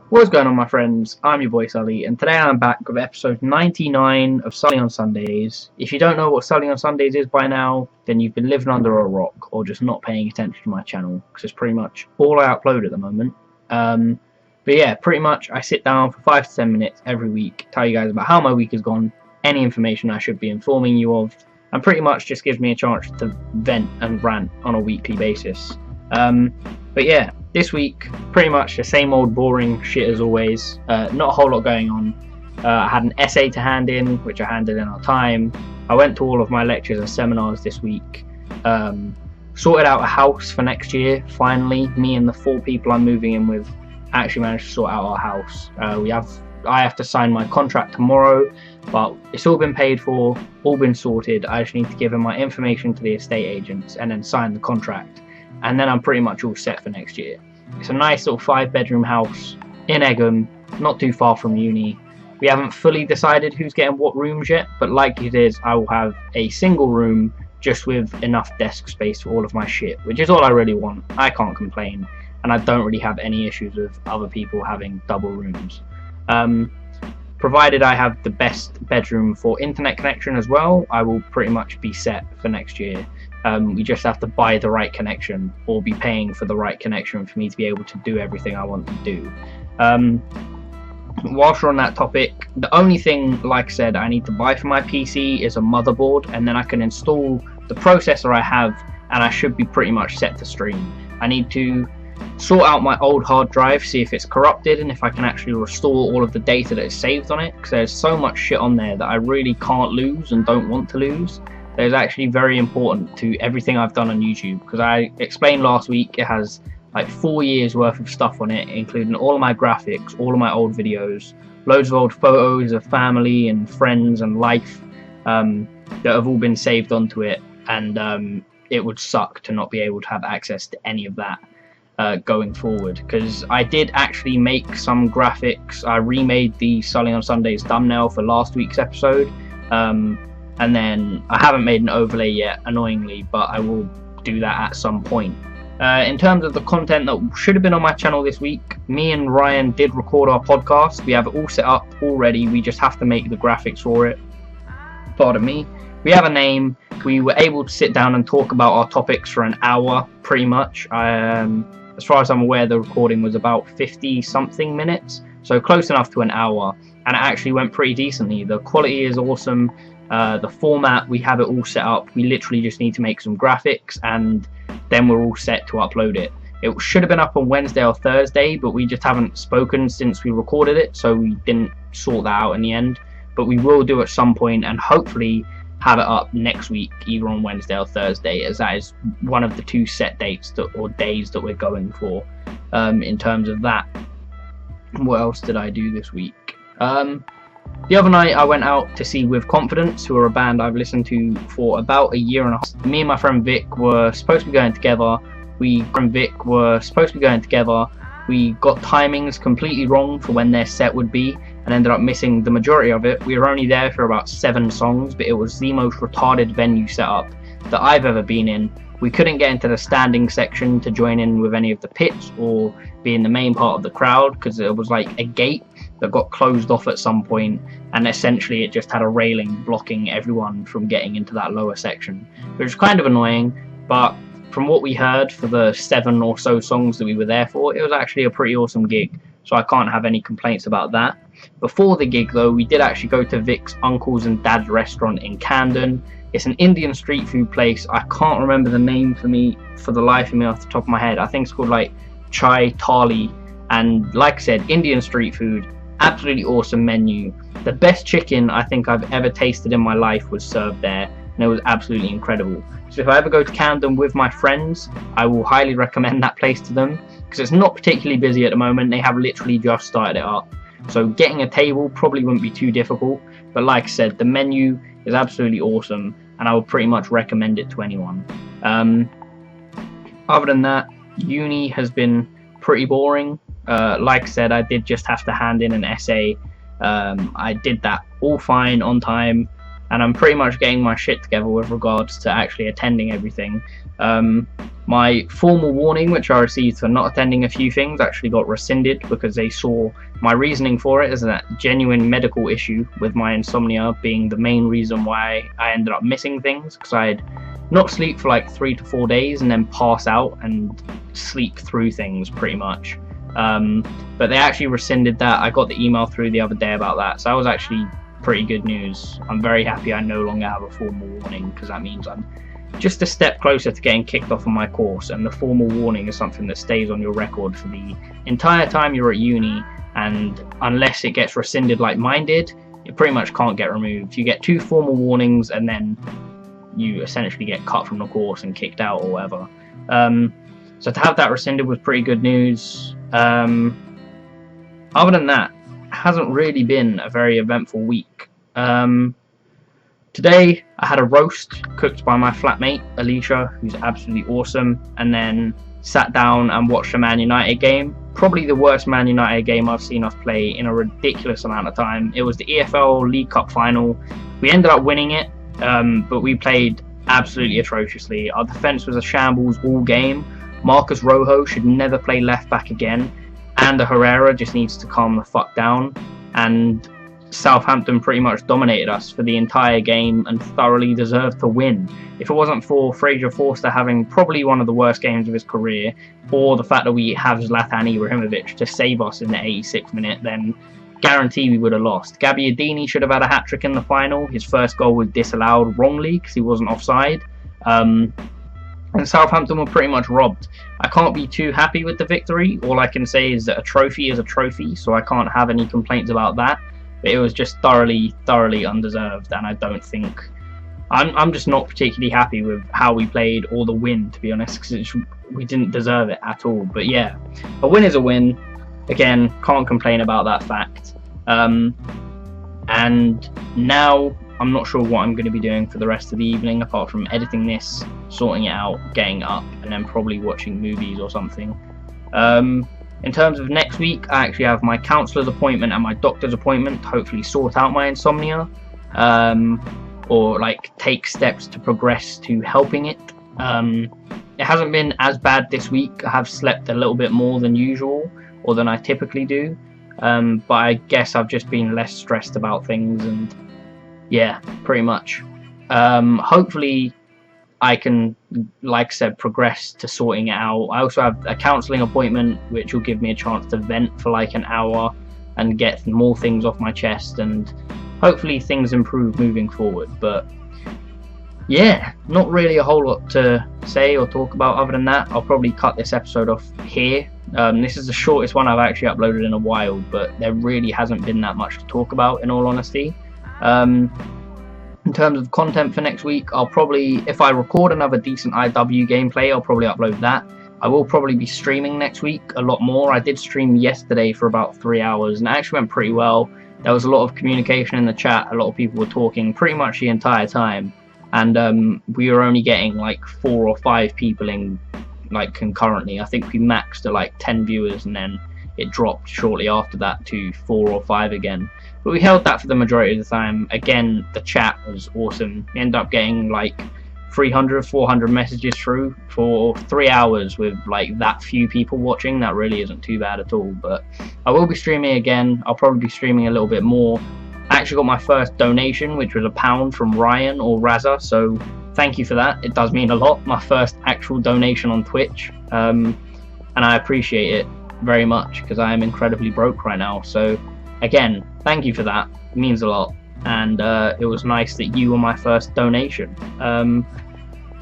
What's going on, my friends? I'm your boy SuLLy, and today I'm back with episode 99 of SuLLy on Sundays. If you don't know what SuLLy on Sundays is by now, then you've been living under a rock or just not paying attention to my channel, because it's pretty much all I upload at the moment. But yeah, pretty much I sit down for 5 to 10 minutes every week, tell you guys about how my week has gone, any information I should be informing you of, and pretty much just gives me a chance to vent and rant on a weekly basis. But yeah, this week, pretty much the same old boring shit as always. Not a whole lot going on. I had an essay to hand in, which I handed in on time. I went to all of my lectures and seminars this week. Sorted out a house for next year, finally. Me and the 4 people I'm moving in with actually managed to sort out our house. I have to sign my contract tomorrow, but it's all been paid for, all been sorted. I just need to give them my information to the estate agents and then sign the contract. And then I'm pretty much all set for next year. It's a nice little 5-bedroom house in Egham, not too far from uni. We haven't fully decided who's getting what rooms yet, but like it is, I will have a single room just with enough desk space for all of my shit, which is all I really want. I can't complain, and I don't really have any issues with other people having double rooms. Provided I have the best bedroom for internet connection as well, I will pretty much be set for next year. We just have to buy the right connection or be paying for the right connection for me to be able to do everything I want to do. Whilst we're on that topic, the only thing, like I said, I need to buy for my PC is a motherboard, and then I can install the processor I have and I should be pretty much set to stream. I need to sort out my old hard drive, see if it's corrupted and if I can actually restore all of the data that is saved on it, because there's so much shit on there that I really can't lose and don't want to lose. That is actually very important to everything I've done on YouTube, because I explained last week it has like 4 years worth of stuff on it, including all of my graphics, all of my old videos, loads of old photos of family and friends and life that have all been saved onto it, and it would suck to not be able to have access to any of that going forward, because I did actually make some graphics. I remade the SuLLy on Sundays thumbnail for last week's episode, and then I haven't made an overlay yet, annoyingly, but I will do that at some point. In terms of the content that should have been on my channel this week, me and Ryan did record our podcast. We have it all set up already, we just have to make the graphics for it. Pardon me. We have a name. We were able to sit down and talk about our topics for an hour, pretty much. As far as I'm aware, the recording was about 50 something minutes, so close enough to an hour, and it actually went pretty decently. The quality is awesome. The format, we have it all set up. We literally just need to make some graphics and then we're all set to upload it. It should have been up on Wednesday or Thursday, but we just haven't spoken since we recorded it, so we didn't sort that out in the end. But we will do at some point and hopefully have it up next week, either on Wednesday or Thursday, as that is one of the 2 set dates or days that we're going for. In terms of that, what else did I do this week? The other night I went out to see With Confidence, who are a band I've listened to for about a year and a half. Me and my friend Vic were supposed to be going together. We got timings completely wrong for when their set would be and ended up missing the majority of it. We were only there for about 7 songs, but it was the most retarded venue setup that I've ever been in. We couldn't get into the standing section to join in with any of the pits or be in the main part of the crowd, because it was like a gate that got closed off at some point, and essentially it just had a railing blocking everyone from getting into that lower section, which was kind of annoying. But from what we heard for the 7 or so songs that we were there for, it was actually a pretty awesome gig, so I can't have any complaints about that. Before the gig though, we did actually go to Vic's uncle's and dad's restaurant in Camden. It's an Indian street food place. I can't remember the name for the life of me off the top of my head. I think it's called like Chai Thali, and like I said, Indian street food. Absolutely awesome menu. The best chicken I think I've ever tasted in my life was served there, and it was absolutely incredible. So if I ever go to Camden with my friends, I will highly recommend that place to them, because it's not particularly busy at the moment. They have literally just started it up, so getting a table probably wouldn't be too difficult. But like I said, the menu is absolutely awesome, and I would pretty much recommend it to anyone. Other than that, uni has been pretty boring. Like I said, I did just have to hand in an essay. I did that all fine, on time. and I'm pretty much getting my shit together with regards to actually attending everything. My formal warning, which I received for not attending a few things, actually got rescinded because they saw my reasoning for it as a genuine medical issue, with my insomnia being the main reason why I ended up missing things, because I'd not sleep for like 3 to 4 days and then pass out and sleep through things pretty much. But they actually rescinded that. I got the email through the other day about that, so that was actually pretty good news. I'm very happy I no longer have a formal warning, because that means I'm just a step closer to getting kicked off on my course, and the formal warning is something that stays on your record for the entire time you're at uni, and unless it gets rescinded like mine did, it pretty much can't get removed. You get 2 formal warnings and then you essentially get cut from the course and kicked out or whatever. So to have that rescinded was pretty good news. Other than that, it hasn't really been a very eventful week. Today I had a roast cooked by my flatmate Alicia, who's absolutely awesome, and then sat down and watched a Man United game. Probably the worst Man United game I've seen us play in a ridiculous amount of time. It was the EFL League Cup final. We ended up winning it, but we played absolutely atrociously. Our defence was a shambles all game. Marcus Rojo should never play left back again, and Herrera just needs to calm the fuck down. And Southampton pretty much dominated us for the entire game and thoroughly deserved to win. If it wasn't for Fraser Forster having probably one of the worst games of his career, or the fact that we have Zlatan Ibrahimovic to save us in the 86th minute, then guarantee we would have lost. Gabbiadini should have had a hat-trick in the final. His first goal was disallowed wrongly because he wasn't offside. And Southampton were pretty much robbed. I can't be too happy with the victory. All I can say is that a trophy is a trophy, so I can't have any complaints about that. But it was just thoroughly undeserved, and I don't think... I'm just not particularly happy with how we played or the win, to be honest, because we didn't deserve it at all. But yeah, a win is a win. Again, can't complain about that fact. And now I'm not sure what I'm going to be doing for the rest of the evening, apart from editing this, sorting it out, getting up, and then probably watching movies or something. In terms of next week, I actually have my counsellor's appointment and my doctor's appointment to hopefully sort out my insomnia, or like take steps to progress to helping it. It hasn't been as bad this week. I have slept a little bit more than usual, or than I typically do, but I guess I've just been less stressed about things, and yeah, pretty much. Hopefully I can, like I said, progress to sorting it out. I also have a counselling appointment, which will give me a chance to vent for like an hour and get more things off my chest, and hopefully things improve moving forward. But yeah, not really a whole lot to say or talk about other than that. I'll probably cut this episode off here. This is the shortest one I've actually uploaded in a while, but there really hasn't been that much to talk about, in all honesty. In terms of content for next week, I'll probably, if I record another decent IW gameplay, I'll probably upload that. I will probably be streaming next week a lot more. I did stream yesterday for about 3 hours, and it actually went pretty well. There was a lot of communication in the chat. A lot of people were talking pretty much the entire time, and we were only getting like 4 or 5 people in like concurrently. I think we maxed at like 10 viewers, and then it dropped shortly after that to 4 or 5 again. But we held that for the majority of the time. Again, the chat was awesome. We ended up getting like 300, 400 messages through for 3 hours with like that few people watching. That really isn't too bad at all. But I will be streaming again. I'll probably be streaming a little bit more. I actually got my first donation, which was £1 from Ryan or Raza, so thank you for that. It does mean a lot. My first actual donation on Twitch, and I appreciate it very much because I am incredibly broke right now. So again, thank you for that. It means a lot, and it was nice that you were my first donation.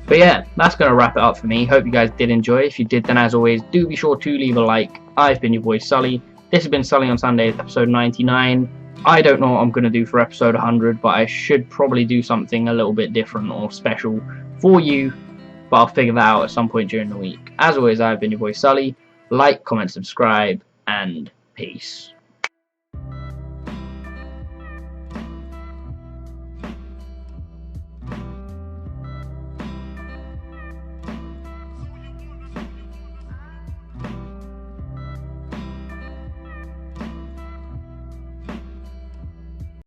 But yeah, that's going to wrap it up for me. Hope you guys did enjoy. If you did, then as always, do be sure to leave a like. I've been your boy SuLLy. This has been SuLLy on Sundays, episode 99. I don't know what I'm going to do for episode 100, but I should probably do something a little bit different or special for you, but I'll figure that out at some point during the week. As always, I've been your boy SuLLy. Like, comment, subscribe, and peace.